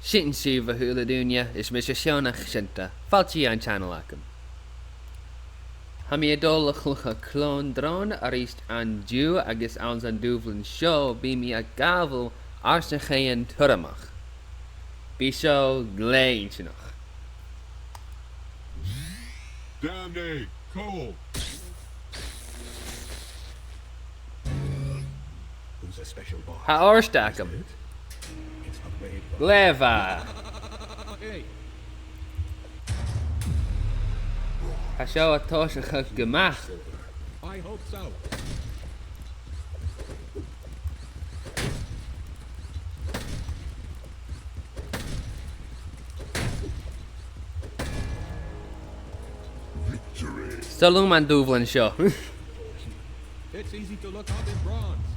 Sin siva hula dunya is mis siona shinta. Falchi an channel akum. Hami adol chlucha clone drone arist an Jew agus ans an duvlin show be mi a gavel arsenchean turamach. Be so glain chinoch. Damn day, Cole. Who's a special boss? Ha orstakum. It's not Raid. Gleva. Hey, Ha show a tosha gemach. I hope so. Salum an duvlin show. It's easy to look up in bronze.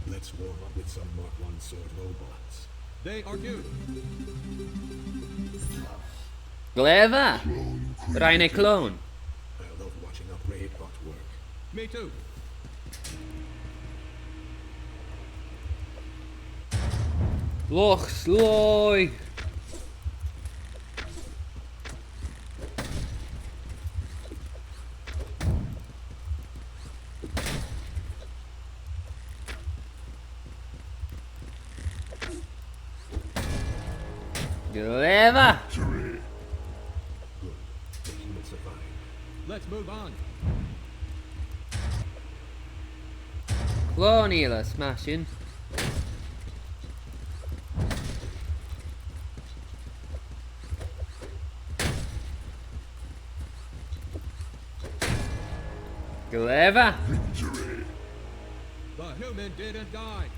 Let's warm up with some Mark 1 sword robots. They are cute. Gleva. Reine clone. I love watching a Raid bot work. Me too. Loch sloy. Gleva. Good. The humans survived. Let's move on. Clonela smashing. Gleva. The human didn't die.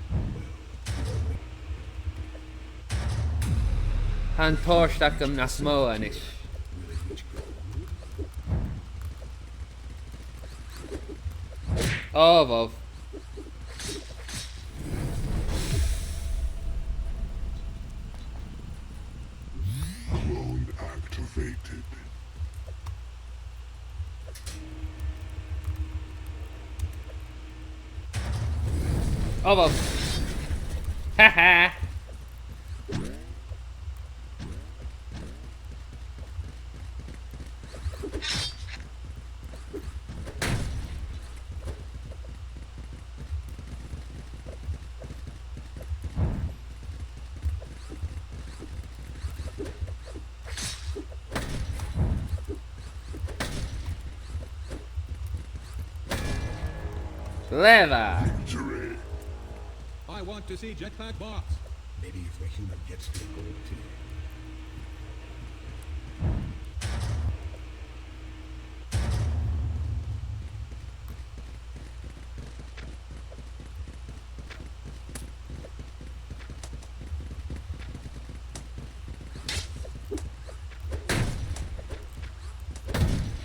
Han torstakam na smoanish. Really rich gold. Of. Clone activated. Of. Haha. Gleva. Victory. I want to see jetpack bots. Maybe if the human gets to the gold too.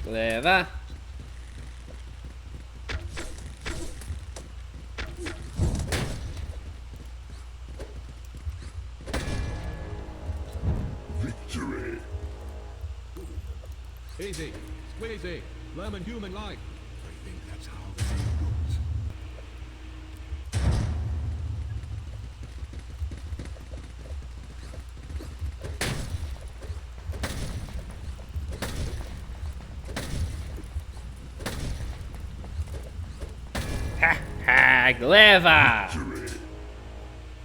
Gleva. Victory. Easy. Squeezy. Lemon human life. I think that's how the thing goes. Ha. Gleva. Victory.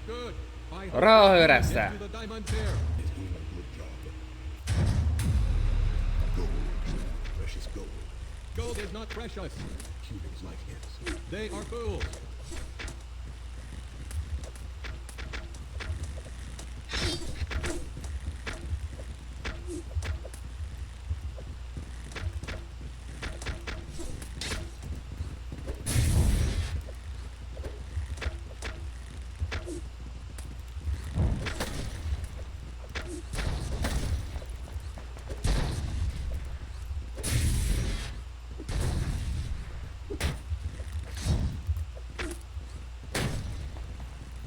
Good. I hope Rohurasta. get to the diamond tier. Is doing a good job. Gold. Precious gold. Gold is not precious. Humans like his. They are fools.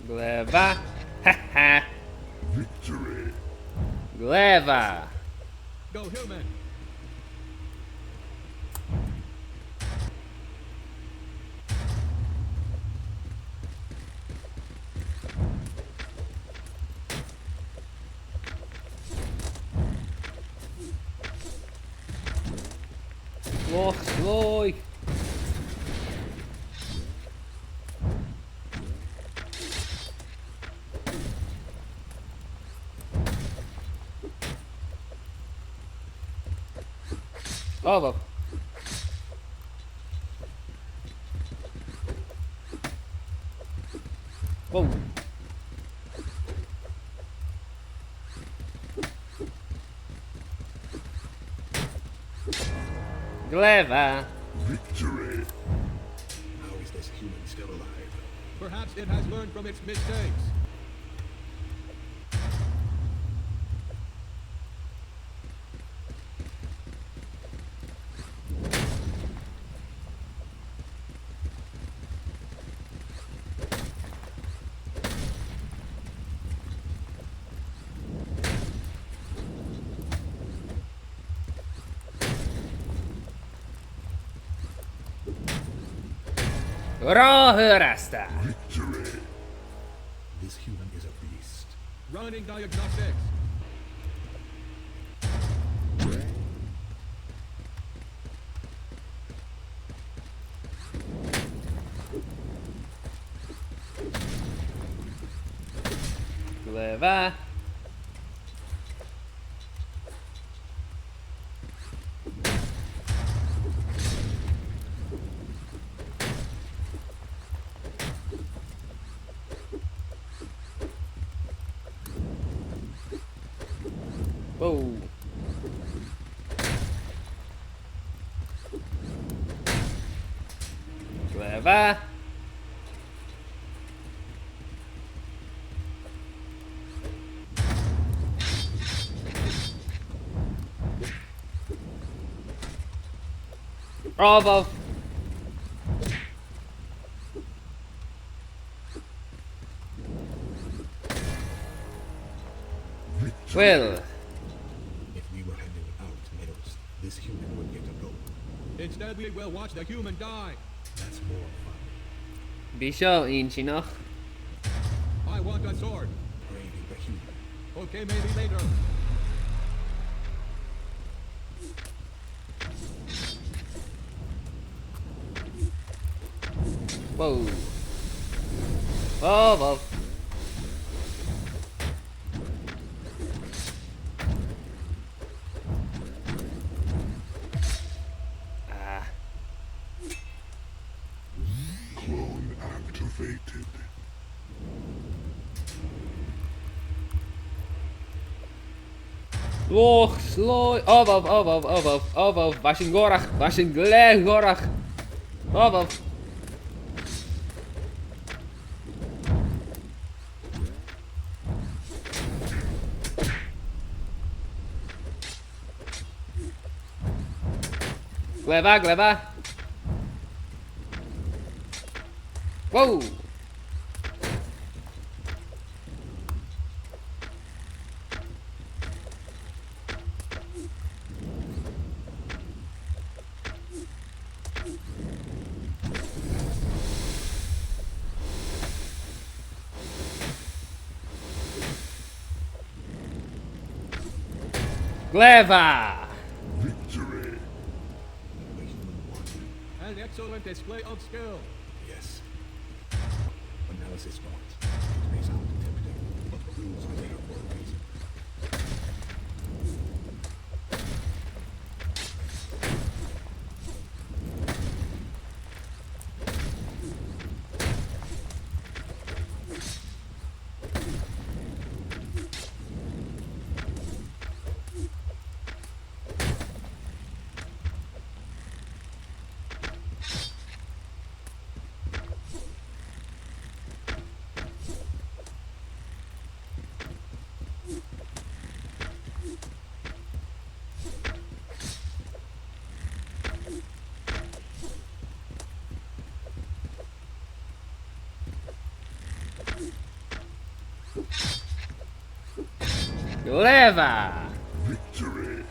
Gleva. Ha. Victory. Gleva. Go human. Och, sloj! Over. Whoa. Clever. Victory. How is this human still alive? Perhaps it has learned from its mistakes. Rahörasta. Victory. This human is a beast. Running diagnostics. Clever. Whoa. Clever. Bravo. Well, If we were handing out medals, this human would get a gold. Instead, we will watch the human die. That's more fun. Bisho eentje nog. I want a sword. Braving the human. Okay, maybe later. Whoa. Whoa, whoa. Ah. Clone activated. Och, sloj. Obow. Washin gorach. Washin glech gorach. Obow. Gleva. Whoa. Gleva. Victory. The human won. An excellent display of skill. Yes. Analysis not. It may sound tempting, but the rules are there for a reason. Gleva. Victory.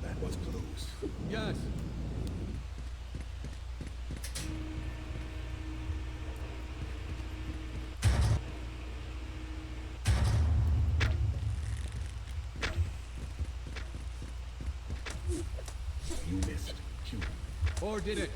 That was close. Yes. You missed. Human. Or did it?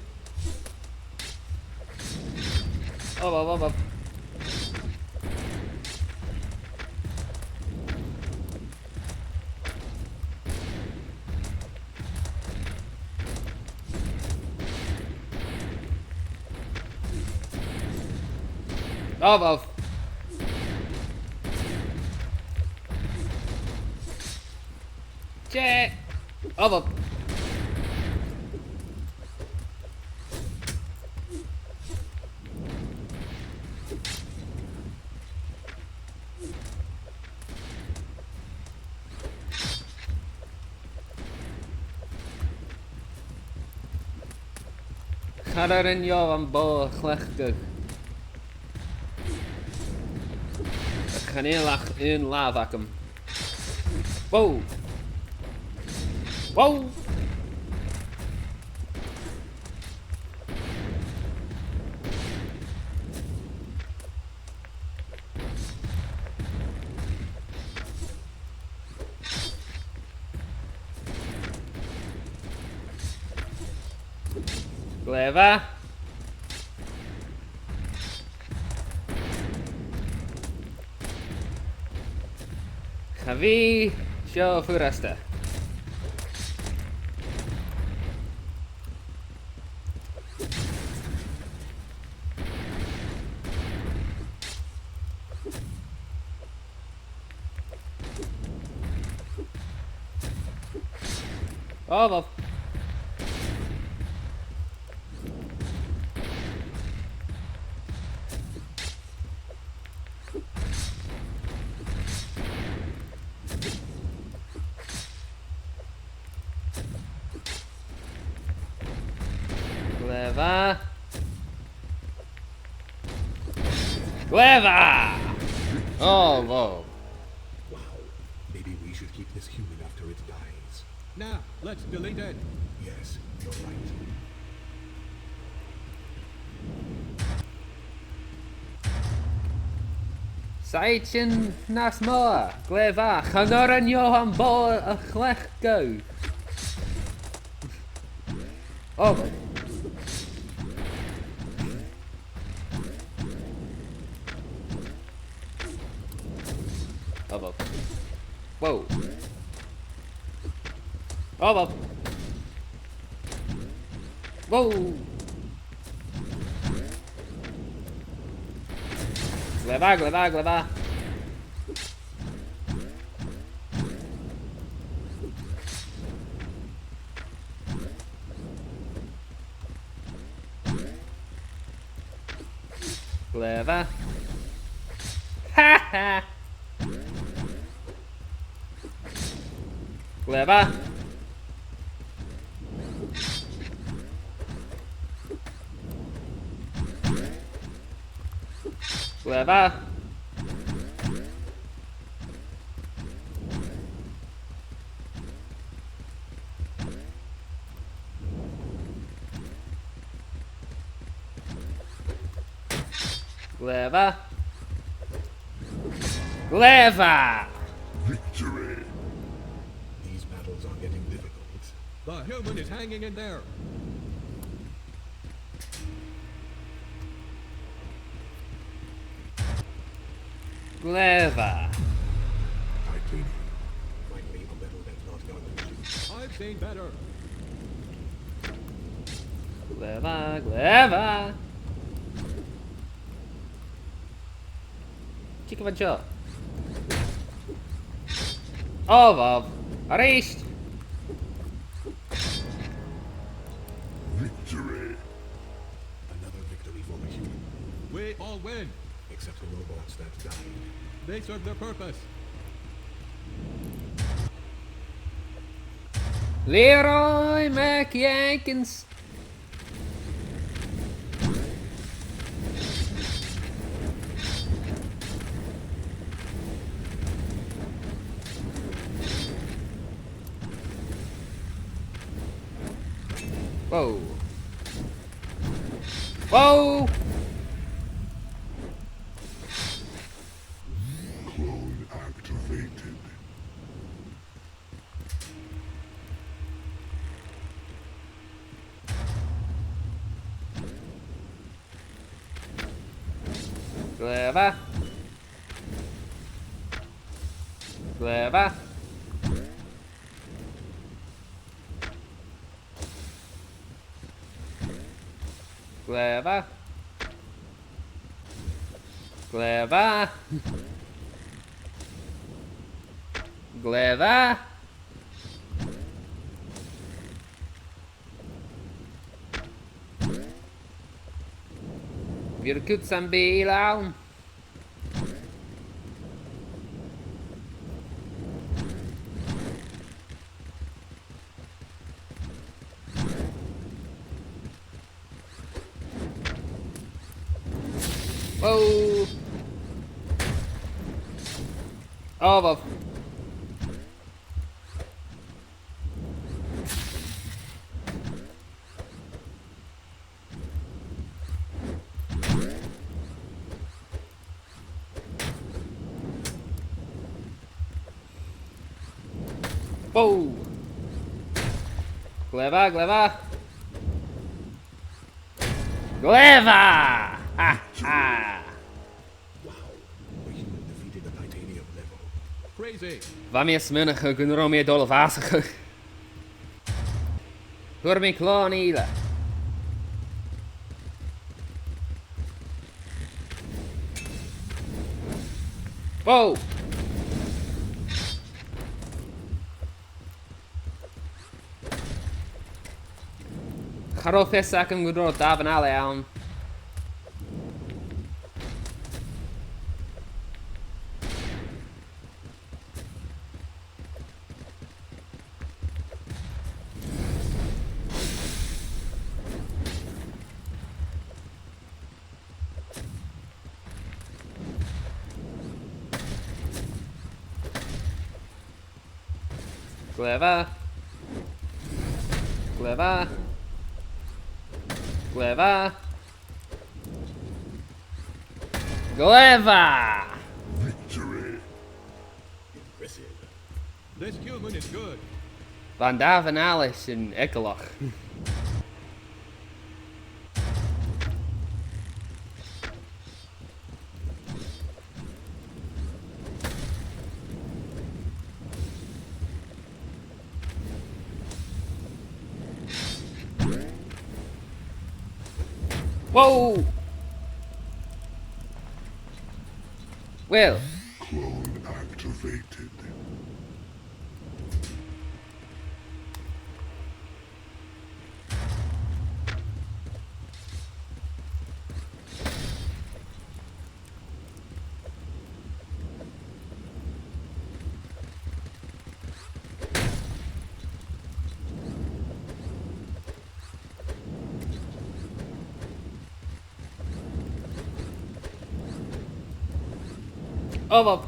Up. Up. Check. Up. Chada'r unio am bo chlechgych. Y canelach un laf ac ym. Wow! Wow! Clever. Javi, show furasta. Oh, well. Clever. Clever! Oh, whoa. Wow. Maybe we should keep this human after it dies. Nah, let's delete it. Yes, you're right. Saityn nas moa, clever. Chanor yn yo am bo y chlech go. Oh, well. Whoa. Oh, well. Whoa. Clever. Clever. Ha ha. Clever. Clever. Clever. Clever. Victory. These battles are getting difficult. The human is hanging in there. Clever. Titanium. Finally, a metal that's not gone. I've seen better. Clever. Chica vancho. Of. Arrest. Victory. Another victory for the human. We all win. Except the robots that died. They serve their purpose. Leroy McYankins. Whoa. Whoa! Clone activated. Clever. Clever. Clever. Clever. Clever. Wir kutzen bilang. Wow. Over. Whoa. Clever, clever. Clever! Ha ha! Wow. The human defeated the titanium level. Crazy. Waar meer smunnigen kunnen er meer dolle vazigen. Door mijn kloon hielen. Wow! Ga er vastzakken door het daar van alle aan. Clever. Clever. Clever. Clever. Victory. Impressive. This human is good. Van daar van alles in Ekkelach. Whoa! Well, Clone activated. over.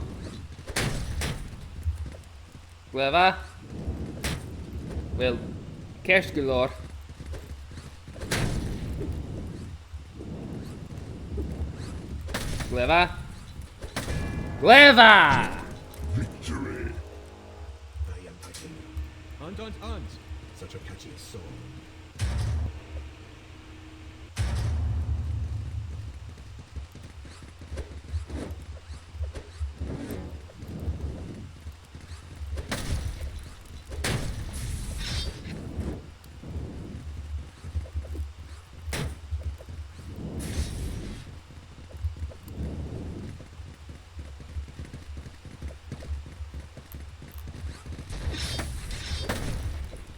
Clever. Well, cash galore. Clever. Clever! Victory. I am Titanium. Hunt. Such a catchy song.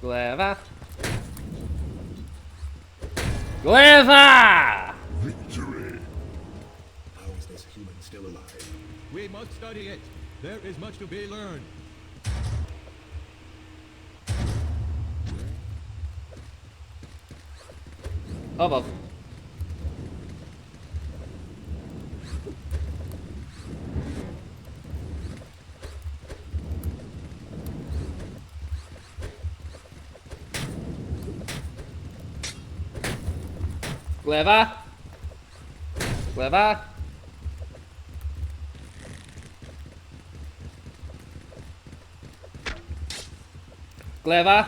Clever. Clever! Victory. How is this human still alive? We must study it. There is much to be learned. Over. Clever. Clever. Clever.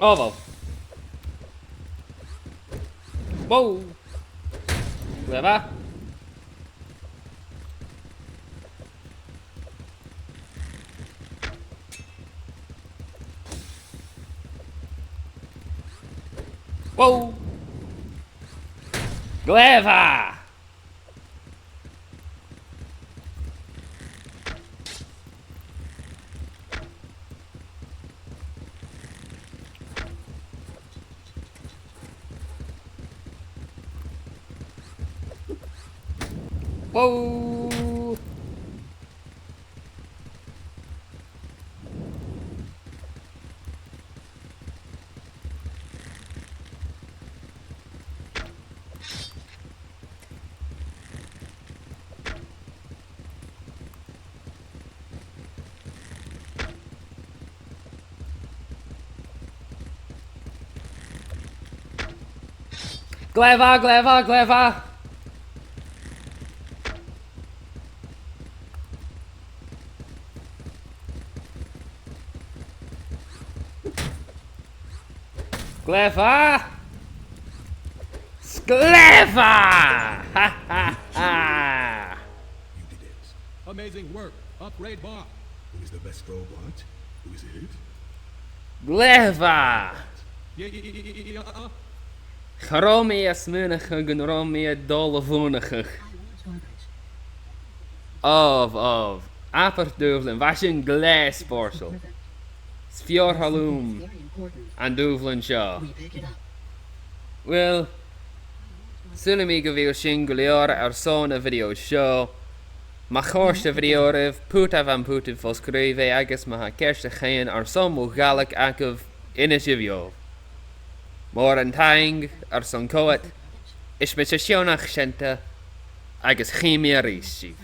Oval. Whoa. Clever. Whoa. Clever. Whoa! Clever, clever, clever! Clever! Clever! Ha ha ha! You did it. Amazing work. Upgrade bar. Who is the best robot? Who is it? Clever! Yeah. Chromie smunige gnromie dolle voenige. Of. Aperduvelen, was een glasporsel. Sfjor halloum. And Duvlin Shaw. Well, zullen we gewil singuliere zo'n video show. Maar kortste video rif, puta van puta volskrive, agus ma kerste geen zo'n mogelijk akkev in een video. Maar een tang zo'n koet, is met z'n sionach shente, agus geen meer rieschief.